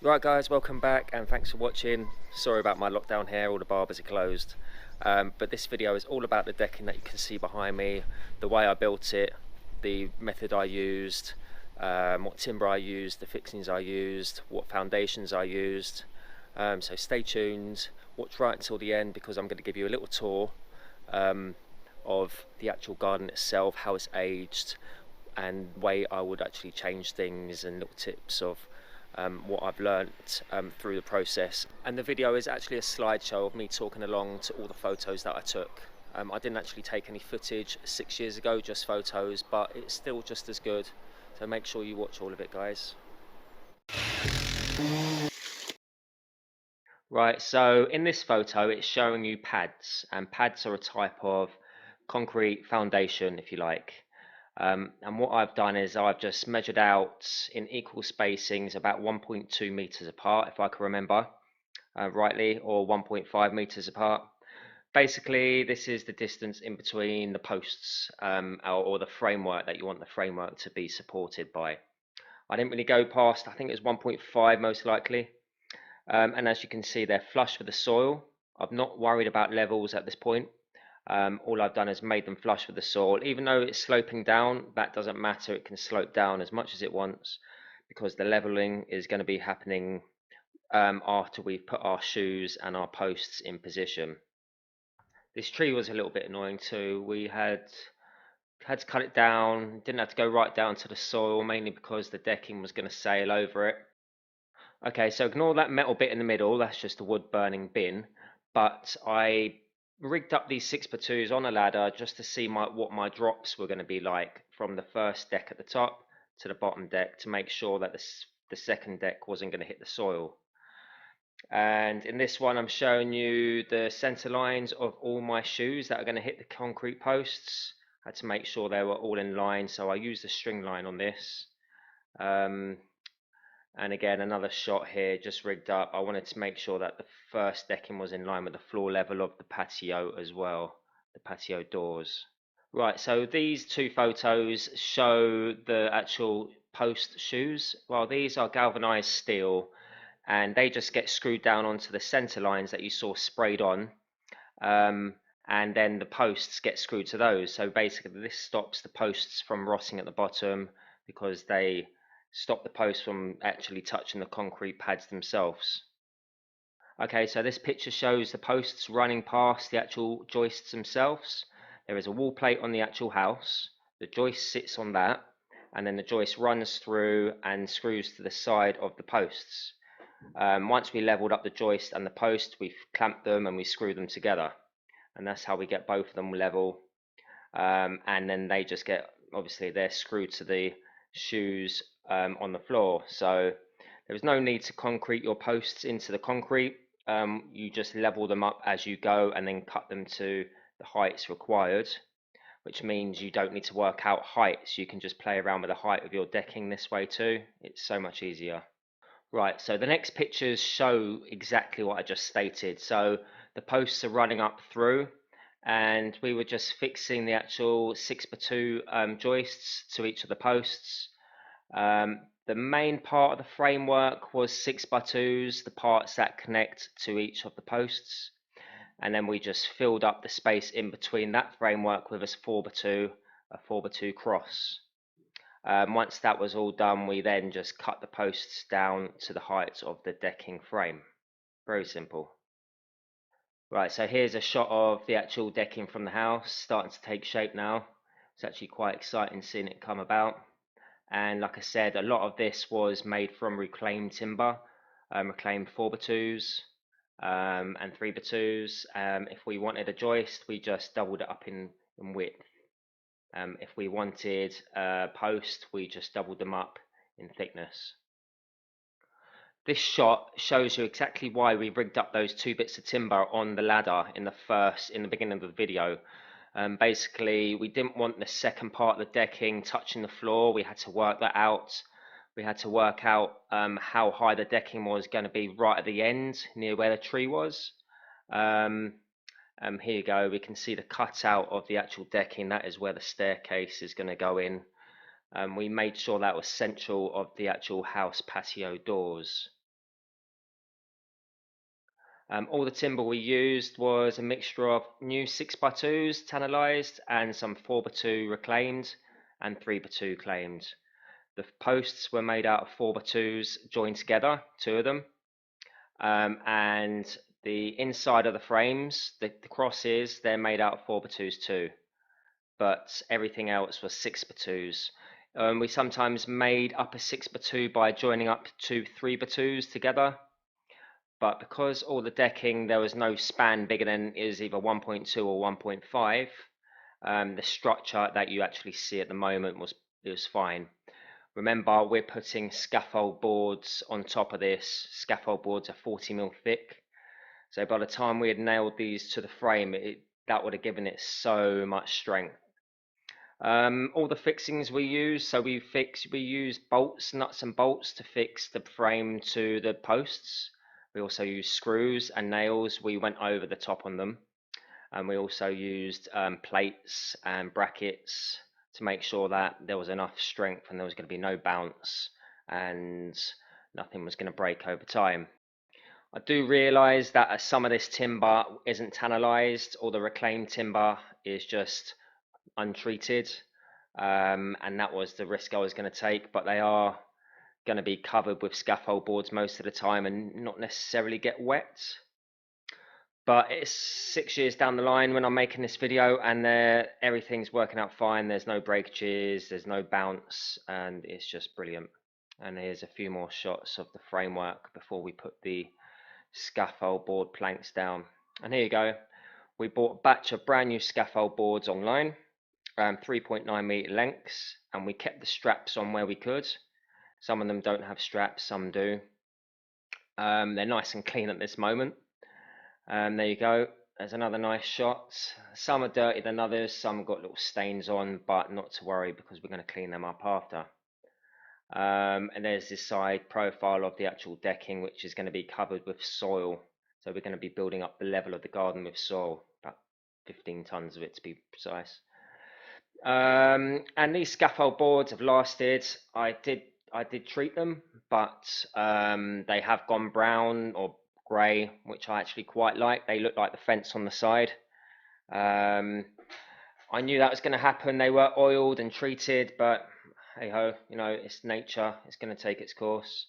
Right guys, welcome back and thanks for watching. Sorry about my lockdown here, all the barbers are closed. But this video is all about the decking that you can see behind me, the way I built it, the method I used, what timber I used, the fixings I used, what foundations I used. So stay tuned, watch right until the end because I'm going to give you a little tour of the actual garden itself, how it's aged, and way I would actually change things and little tips of what I've learnt through the process. And the video is actually a slideshow of me talking along to all the photos that I took. I didn't actually take any footage 6 years ago, just photos, but it's still just as good. So make sure you watch all of it, guys. Right, so in this photo it's showing you pads, and pads are a type of concrete foundation, if you like. And what I've done is I've just measured out in equal spacings about 1.2 meters apart, if I can remember rightly, or 1.5 meters apart. Basically, this is the distance in between the posts or the framework that you want the framework to be supported by. I didn't really go past, I think it was 1.5 most likely. And as you can see, they're flush with the soil. I'm not worried about levels at this point. All I've done is made them flush with the soil. Even though it's sloping down, that doesn't matter. It can slope down as much as it wants because the leveling is going to be happening after we've put our shoes and our posts in position. This tree was a little bit annoying too. We had to cut it down. Didn't have to go right down to the soil, mainly because the decking was going to sail over it. Okay, so ignore that metal bit in the middle. That's just a wood burning bin. But I rigged up these 6x2s on a ladder just to see what my drops were going to be like from the first deck at the top to the bottom deck to make sure that the second deck wasn't going to hit the soil. And in this one, I'm showing you the center lines of all my shoes that are going to hit the concrete posts. I had to make sure they were all in line, so I used a string line on this. And again, another shot here, just rigged up. I wanted to make sure that the first decking was in line with the floor level of the patio as well, the patio doors. Right, so these two photos show the actual post shoes. Well, these are galvanized steel and they just get screwed down onto the center lines that you saw sprayed on. And then the posts get screwed to those. So basically this stops the posts from rotting at the bottom because they stop the posts from actually touching the concrete pads themselves. Okay, so this picture shows the posts running past the actual joists themselves. There is a wall plate on the actual house. The joist sits on that, and then the joist runs through and screws to the side of the posts. Once we leveled up the joist and the post, we clamped them and we screwed them together. And that's how we get both of them level. And then they just get, obviously they're screwed to the shoes on the floor. So there was no need to concrete your posts into the concrete. You just level them up as you go and then cut them to the heights required, which means you don't need to work out heights. You can just play around with the height of your decking this way too. It's so much easier. Right, so the next pictures show exactly what I just stated. So the posts are running up through, and we were just fixing the actual 6x2 joists to each of the posts. The main part of the framework was 6x2s, the parts that connect to each of the posts. And then we just filled up the space in between that framework with a 4x2 cross. Once that was all done, we then just cut the posts down to the height of the decking frame. Very simple. Right, so here's a shot of the actual decking from the house, starting to take shape now. It's actually quite exciting seeing it come about. And like I said, a lot of this was made from reclaimed timber, reclaimed 4x2s and 3x2s. If we wanted a joist, we just doubled it up in width. If we wanted a post, we just doubled them up in thickness. This shot shows you exactly why we rigged up those two bits of timber on the ladder in the beginning of the video. Basically, we didn't want the second part of the decking touching the floor. We had to work that out. We had to work out how high the decking was going to be right at the end, near where the tree was. Here you go, we can see the cutout of the actual decking. That is where the staircase is going to go in. We made sure that was central of the actual house patio doors. All the timber we used was a mixture of new 6x2s tannalized and some 4x2 reclaimed and 3x2 claimed. The posts were made out of 4x2s joined together, two of them, and the inside of the frames, the crosses, they're made out of 4x2s too, but everything else was 6x2s. We sometimes made up a 6x2 by joining up two 3x2s together, but because all the decking, there was no span bigger than is either 1.2 or 1.5, the structure that you actually see at the moment was fine. Remember, we're putting scaffold boards on top of this. Scaffold boards are 40mm thick, so by the time we had nailed these to the frame, that would have given it so much strength. All the fixings we use, so we use bolts, nuts and bolts to fix the frame to the posts. We also use screws and nails. We went over the top on them, and we also used plates and brackets to make sure that there was enough strength and there was going to be no bounce and nothing was going to break over time. I do realise that some of this timber isn't tannalized, or the reclaimed timber is just untreated, and that was the risk I was going to take, but they are going to be covered with scaffold boards most of the time and not necessarily get wet. But it's 6 years down the line when I'm making this video, and everything's working out fine. There's no breakages, there's no bounce, and it's just brilliant. And here's a few more shots of the framework before we put the scaffold board planks down. And here you go. We bought a batch of brand new scaffold boards online, 3.9 meter lengths, and we kept the straps on where we could. Some of them don't have straps, some do. They're nice and clean at this moment. There you go. There's another nice shot. Some are dirtier than others, some have got little stains on, but not to worry because we're going to clean them up after. And there's this side profile of the actual decking, which is going to be covered with soil. So we're going to be building up the level of the garden with soil, about 15 tons of it to be precise. And these scaffold boards have lasted. I did treat them, but they have gone brown or grey, which I actually quite like. They look like the fence on the side. I knew that was going to happen. They were oiled and treated, but hey ho, you know, it's nature. It's going to take its course.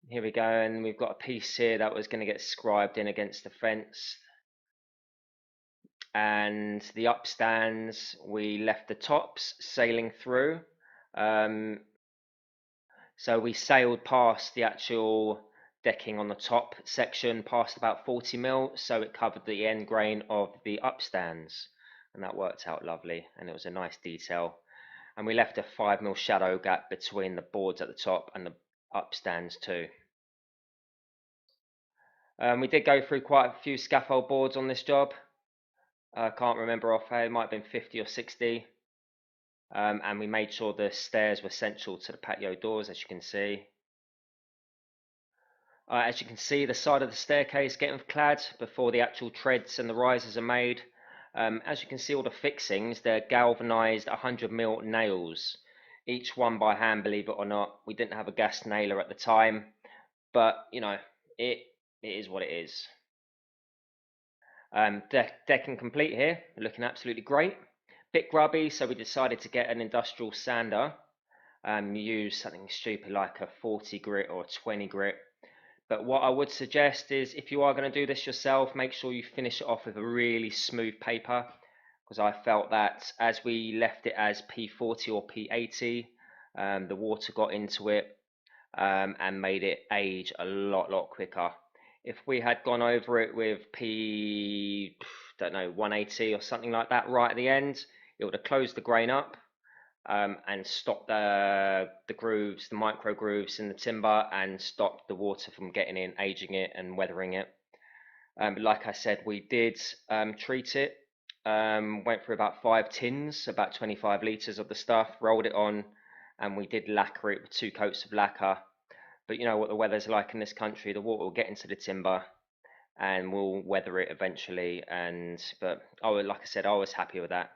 Here we go, and we've got a piece here that was going to get scribed in against the fence. And the upstands, we left the tops sailing through. So we sailed past the actual decking on the top section, past about 40mm, so it covered the end grain of the upstands, and that worked out lovely, and it was a nice detail. And we left a 5mm shadow gap between the boards at the top and the upstands too. We did go through quite a few scaffold boards on this job. I can't remember offhand, it might have been 50 or 60. And we made sure the stairs were central to the patio doors, as you can see. As you can see, the side of the staircase getting clad before the actual treads and the risers are made. As you can see, all the fixings, they're galvanized 100mm nails, each one by hand, believe it or not. We didn't have a gas nailer at the time, but you know, it is what it is. Decking complete here, looking absolutely great. Bit grubby, so we decided to get an industrial sander. Use something stupid like a 40 grit or 20 grit. But what I would suggest is, if you are going to do this yourself, make sure you finish it off with a really smooth paper, because I felt that as we left it as P40 or P80, the water got into it and made it age a lot quicker. If we had gone over it with don't know, 180 or something like that right at the end, it would have closed the grain up and stopped the grooves, the micro grooves in the timber, and stopped the water from getting in, aging it and weathering it. Like I said, we did treat it, went through about 5 tins, about 25 litres of the stuff, rolled it on, and we did lacquer it with 2 coats of lacquer. But you know what the weather's like in this country, the water will get into the timber and we'll weather it eventually. But like I said, I was happy with that.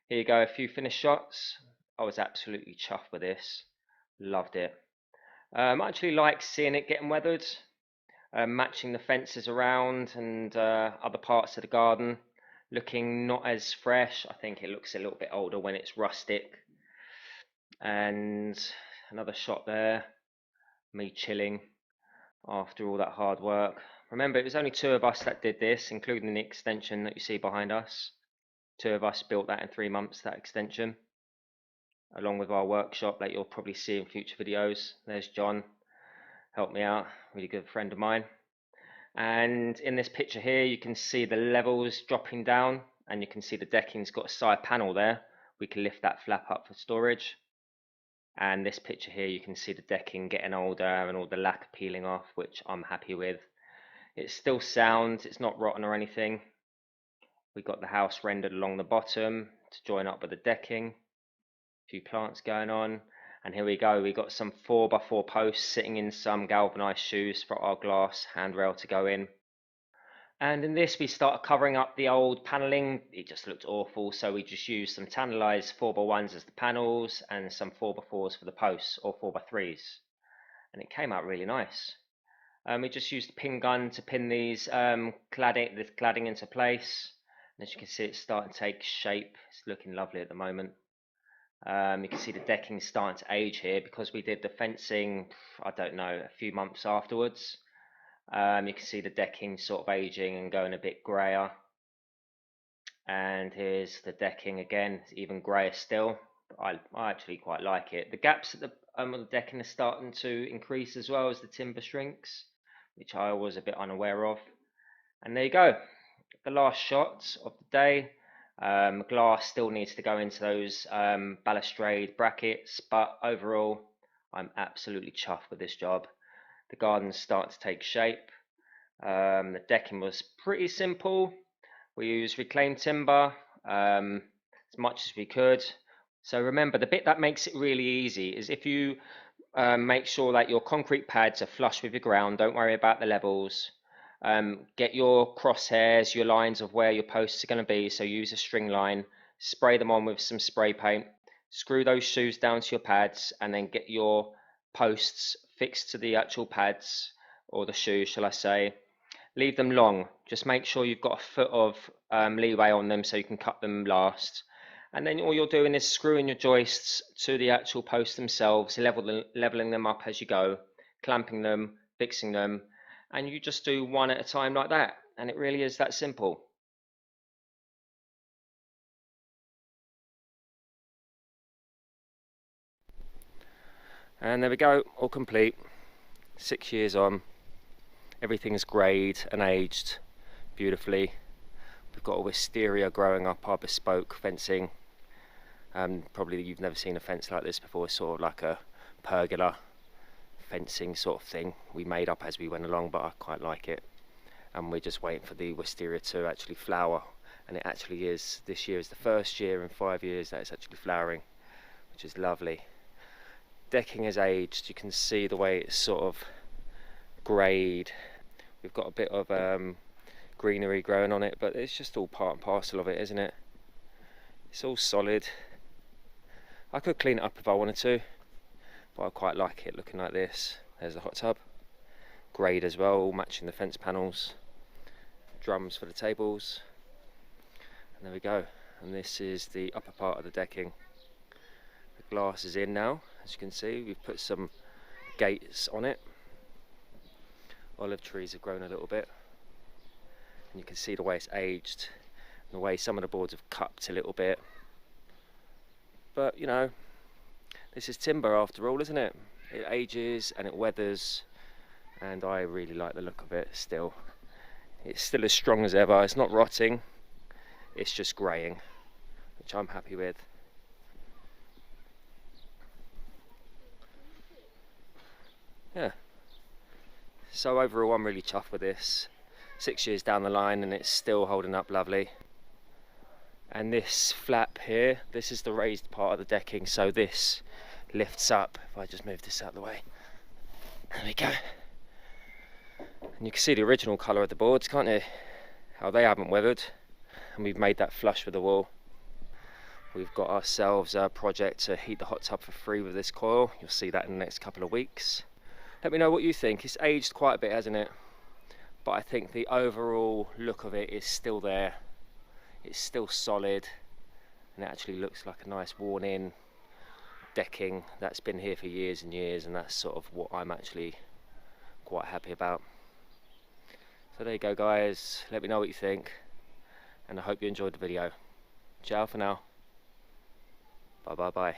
Here you go, a few finished shots. I was absolutely chuffed with this. Loved it. I actually like seeing it getting weathered. matching the fences around and other parts of the garden, looking not as fresh. I think it looks a little bit older when it's rustic. And another shot there, me chilling after all that hard work. Remember, it was only 2 of us that did this, including the extension that you see behind us. 2 of us built that in 3 months, that extension, along with our workshop that you'll probably see in future videos. There's John, helped me out, really good friend of mine. And in this picture here, you can see the levels dropping down, and you can see the decking's got a side panel there. We can lift that flap up for storage. And this picture here, you can see the decking getting older and all the lacquer peeling off, which I'm happy with. It's still sound, it's not rotten or anything. We got the house rendered along the bottom to join up with the decking. A few plants going on. And here we go, we got some 4x4 posts sitting in some galvanized shoes for our glass handrail to go in. And in this, we started covering up the old paneling. It just looked awful, so we just used some tannalized 4x1s as the panels and some 4x4s for the posts, or 4x3s. And it came out really nice. We just used a pin gun to pin these cladding into place. And as you can see, it's starting to take shape. It's looking lovely at the moment. You can see the decking starting to age here because we did the fencing, I don't know, a few months afterwards. You can see the decking sort of aging and going a bit grayer. And here's the decking again, it's even grayer still. But I actually quite like it. The gaps at the decking are starting to increase as well as the timber shrinks, which I was a bit unaware of. And there you go, the last shot of the day. Glass still needs to go into those balustrade brackets, but overall I'm absolutely chuffed with this job. The garden's starting to take shape. The decking was pretty simple. We used reclaimed timber as much as we could. So remember, the bit that makes it really easy is if you make sure that your concrete pads are flush with your ground. Don't worry about the levels. Get your crosshairs, your lines of where your posts are going to be. So use a string line, spray them on with some spray paint, screw those shoes down to your pads, and then get your posts fixed to the actual pads, or the shoes shall I say. Leave them long, just make sure you've got a foot of leeway on them so you can cut them last. And then all you're doing is screwing your joists to the actual posts themselves, leveling them up as you go, clamping them, fixing them, and you just do one at a time like that, and it really is that simple. And there we go, all complete. 6 years on, everything's greyed and aged beautifully. We've got a wisteria growing up our bespoke fencing. Probably you've never seen a fence like this before. It's sort of like a pergola fencing sort of thing we made up as we went along, but I quite like it. And we're just waiting for the wisteria to actually flower, and it actually is. This year is the first year in 5 years that it's actually flowering, which is lovely. Decking has aged, you can see the way it's sort of greyed. We've got a bit of greenery growing on it, but it's just all part and parcel of it, isn't it? It's all solid. I could clean it up if I wanted to, but I quite like it looking like this. There's the hot tub, greyed as well, all matching the fence panels, drums for the tables, and there we go. And this is the upper part of the decking. The glass is in now, as you can see. We've put some gates on it. Olive trees have grown a little bit, and you can see the way it's aged and the way some of the boards have cupped a little bit. But you know, this is timber after all, isn't it? It ages and it weathers, and I really like the look of it still. It's still as strong as ever. It's not rotting, it's just greying, which I'm happy with. Yeah. So overall I'm really chuffed with this. 6 years down the line and it's still holding up lovely. And this flap here, this is the raised part of the decking, so this lifts up. If I just move this out of the way, there we go. And you can see the original colour of the boards, can't you? How they haven't weathered, and we've made that flush with the wall. We've got ourselves a project to heat the hot tub for free with this coil. You'll see that in the next couple of weeks. Let me know what you think. It's aged quite a bit, hasn't it? but I think the overall look of it is still there. It's still solid, and it actually looks like a nice worn in decking that's been here for years and years, and that's sort of what I'm actually quite happy about. So there you go guys, let me know what you think, and I hope you enjoyed the video. Ciao for now. Bye bye bye.